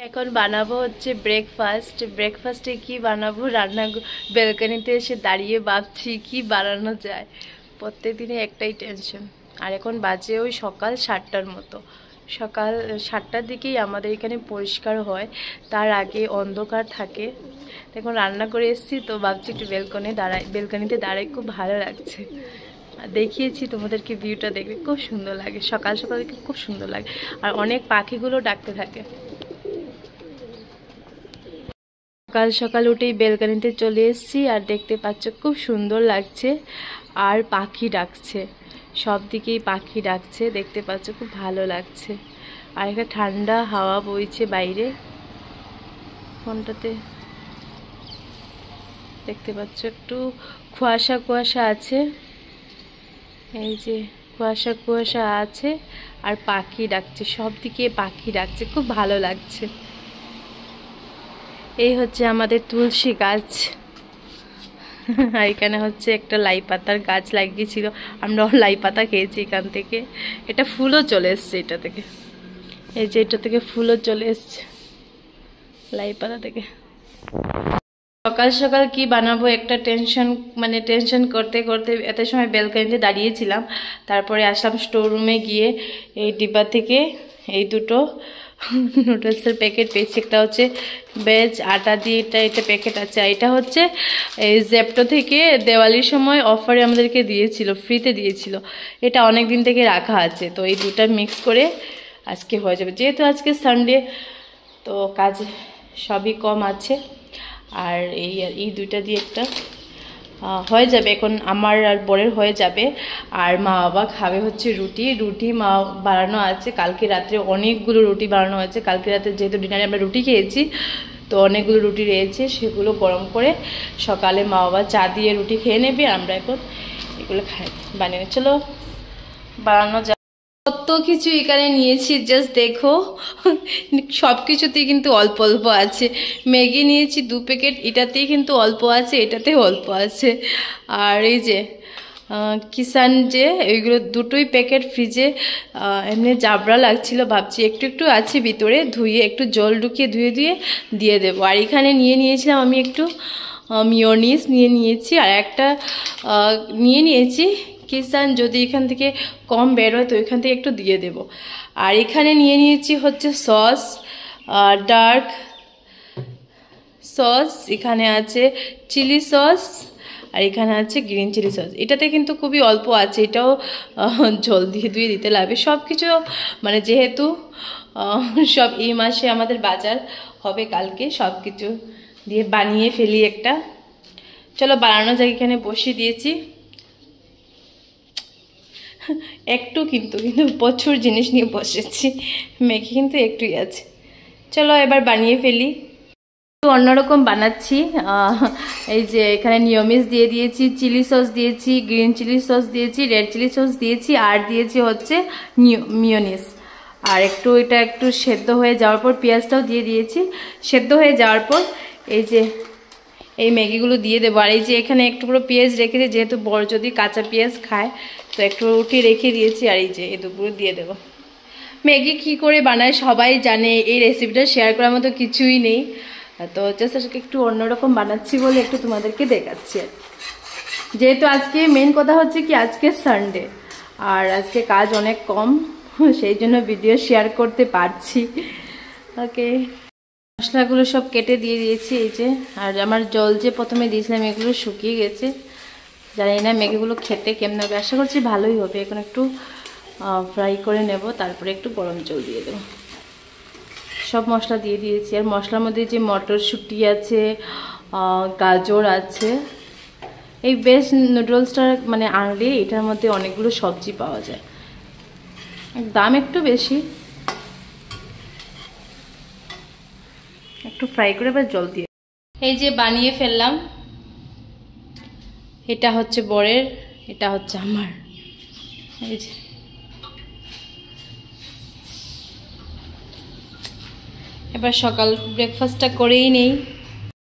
এখন বানাবো হচ্ছে ব্রেকফাস্টে কি বানাবো রান্না বেলকনিতে এসে দাঁড়িয়ে ভাবছি কি বানানো যায়। প্রত্যেকদিনে একটাই টেনশন। আর এখন বাজে ওই সকাল 7টার মতো। সকাল 7টার দিকেই আমাদের এখানে পরিষ্কার হয়, তার আগে অন্ধকার থাকে। এখন রান্না করে এসেছি তো ভাবছি একটু বেলকনিতে দাঁড়াই, খুব ভালো লাগছে। দেখিয়েছি তোমাদেরকে, ভিউটা দেখবে খুব সুন্দর লাগে, সকাল সকাল খুব সুন্দর লাগে। আর অনেক পাখিগুলো ডাকতে থাকে। সকাল সকাল উঠেই বেলকনিতে চলে এসেছি আর দেখতে পাচ্ছ খুব সুন্দর লাগছে। আর পাখি ডাকছে, সব দিকেই পাখি ডাকছে, দেখতে পাচ্ছ খুব ভালো লাগছে। আর একটা ঠান্ডা হাওয়া বইছে বাইরে। ফোনটাতে দেখতে পাচ্ছ একটু কুয়াশা কুয়াশা আছে, এই যে কুয়াশা কুয়াশা আছে। আর পাখি ডাকছে, সব দিকে পাখি ডাকছে, খুব ভালো লাগছে। এই হচ্ছে আমাদের তুলসী গাছ। আর এখানে হচ্ছে একটা লাই পাতার গাছ লাগিয়েছিল, আমরা লাই পাতা খেয়েছি এখান থেকে। এটা ফুলও চলে এসছে এটা থেকে, এই যে এটা থেকে ফুলও চলে এসছে লাই পাতা থেকে। সকাল সকাল কি বানাবো একটা টেনশন করতে করতে এত সময় বেলকনিতে দাঁড়িয়েছিলাম। তারপরে আসলাম স্টোর রুমে, গিয়ে এই ডিব্বা থেকে এই দুটো নুডলসের প্যাকেট পেয়েছি। একটা হচ্ছে ভেজ আটা দিয়ে এটা প্যাকেট আছে। এটা হচ্ছে এই জেপ্টো থেকে দেওয়ালির সময় অফারে আমাদেরকে দিয়েছিল, ফ্রিতে দিয়েছিল। এটা অনেক দিন থেকে রাখা আছে, তো এই দুটা মিক্স করে আজকে হয়ে যাবে। যেহেতু আজকে সানডে, তো কাজ সবই কম আছে। আর এই দুইটা দিয়ে একটা হয়ে যাবে, এখন আমার আর বরের হয়ে যাবে। আর মা বাবা খাবে হচ্ছে রুটি মা বানানো আছে। কালকে রাত্রে অনেকগুলো রুটি বানানো হয়েছে। কালকে রাতে যেহেতু ডিনারে আমরা রুটি খেয়েছি, তো অনেকগুলো রুটি রয়েছে, সেগুলো গরম করে সকালে মা বাবা চা দিয়ে রুটি খেয়ে নেবে। আমরা এখন এগুলো বানিয়ে চলো বানানো যায়। কত কিছু এখানে নিয়েছি, জাস্ট দেখো। সব কিছুতেই কিন্তু অল্প অল্প আছে। ম্যাগি নিয়েছি 2 প্যাকেট, এটাতেই কিন্তু অল্প আছে, এটাতেও অল্প আছে। আর এই যে কিষান যে এইগুলো দুটোই প্যাকেট ফ্রিজে এমনি জাবড়া লাগছিল, ভাবছি একটু একটু আছে ভিতরে, ধুয়ে একটু জল ঢুকিয়ে দিয়ে দেবো। আর এখানে নিয়েছিলাম আমি একটু মিয়োনিজ নিয়েছি, আর একটা নিয়েছি কিষান, যদি এখান থেকে কম বের হয় তো এখান থেকে একটু দিয়ে দেব। আর এখানে নিয়েছি হচ্ছে সস, ডার্ক সস, এখানে আছে চিলি সস, আর এখানে আছে গ্রিন চিলি সস। এটাতে কিন্তু খুবই অল্প আছে, এটাও জল দিয়ে দিতে লাগবে। সব কিছু মানে যেহেতু সব এই মাসে আমাদের বাজার হবে কালকে, সব কিছু দিয়ে বানিয়ে ফেলি একটা। চলো বানানো যায়। এখানে বসিয়ে দিয়েছি একটু, কিন্তু প্রচুর জিনিস নিয়ে বসেছি। ম্যাগি কিন্তু একটুই আছে। চলো এবার বানিয়ে ফেলি। অন্যরকম বানাচ্ছি। এই যে এখানে নিয়মিস দিয়ে দিয়েছি, চিলি সস দিয়েছি, গ্রিন চিলি সস দিয়েছি, রেড চিলি সস দিয়েছি, আর দিয়েছি হচ্ছে মিয়োনিস। আর এটা একটু সেদ্ধ হয়ে যাওয়ার পর পেঁয়াজটাও দিয়ে দিয়েছি। সেদ্ধ হয়ে যাওয়ার পর এই যে এই ম্যাগিগুলো দিয়ে দেবো। আর এই যে এখানে একটু পুরো পেঁয়াজ রেখেছি, যেহেতু বড় যদি কাঁচা পেঁয়াজ খায়, তো একটু উঠিয়ে রেখে দিয়েছি। আর এই যে এই দুপুরে দিয়ে দেবো। ম্যাগি কী করে বানায় সবাই জানে, এই রেসিপিটা শেয়ার করার মতো কিছুই নেই। তো জাস্ট একটু অন্যরকম বানাচ্ছি বলে একটু তোমাদেরকে দেখাচ্ছি। যেহেতু আজকে মেন কথা হচ্ছে কি আজকে সানডে, আর আজকে কাজ অনেক কম, সেই জন্য ভিডিও শেয়ার করতে পারছি। ওকে, মশলাগুলো সব কেটে দিয়ে দিয়েছি এই যে। আর আমার জল যে প্রথমে দিয়েছিলাম এগুলো শুকিয়ে গেছে। জানি না ম্যাগিগুলো খেতে কেমন হবে, আশা করছি ভালোই হবে। এখন একটু ফ্রাই করে নেব, তারপরে একটু গরম জল দিয়ে দেবো। সব মশলা দিয়ে দিয়েছি। আর মশলার মধ্যে যে মটরশুঁটি আছে, গাজর আছে। এই বেস্ট নুডলসটা মানে আনলে এটার মধ্যে অনেকগুলো সবজি পাওয়া যায়, দাম একটু বেশি। একটু ফ্রাই করে এবার জল দিয়ে এই যে বানিয়ে ফেললাম। এটা হচ্ছে বরের, এটা হচ্ছে আমার। এই যে এবার সকাল ব্রেকফাস্টটা করেই নেই।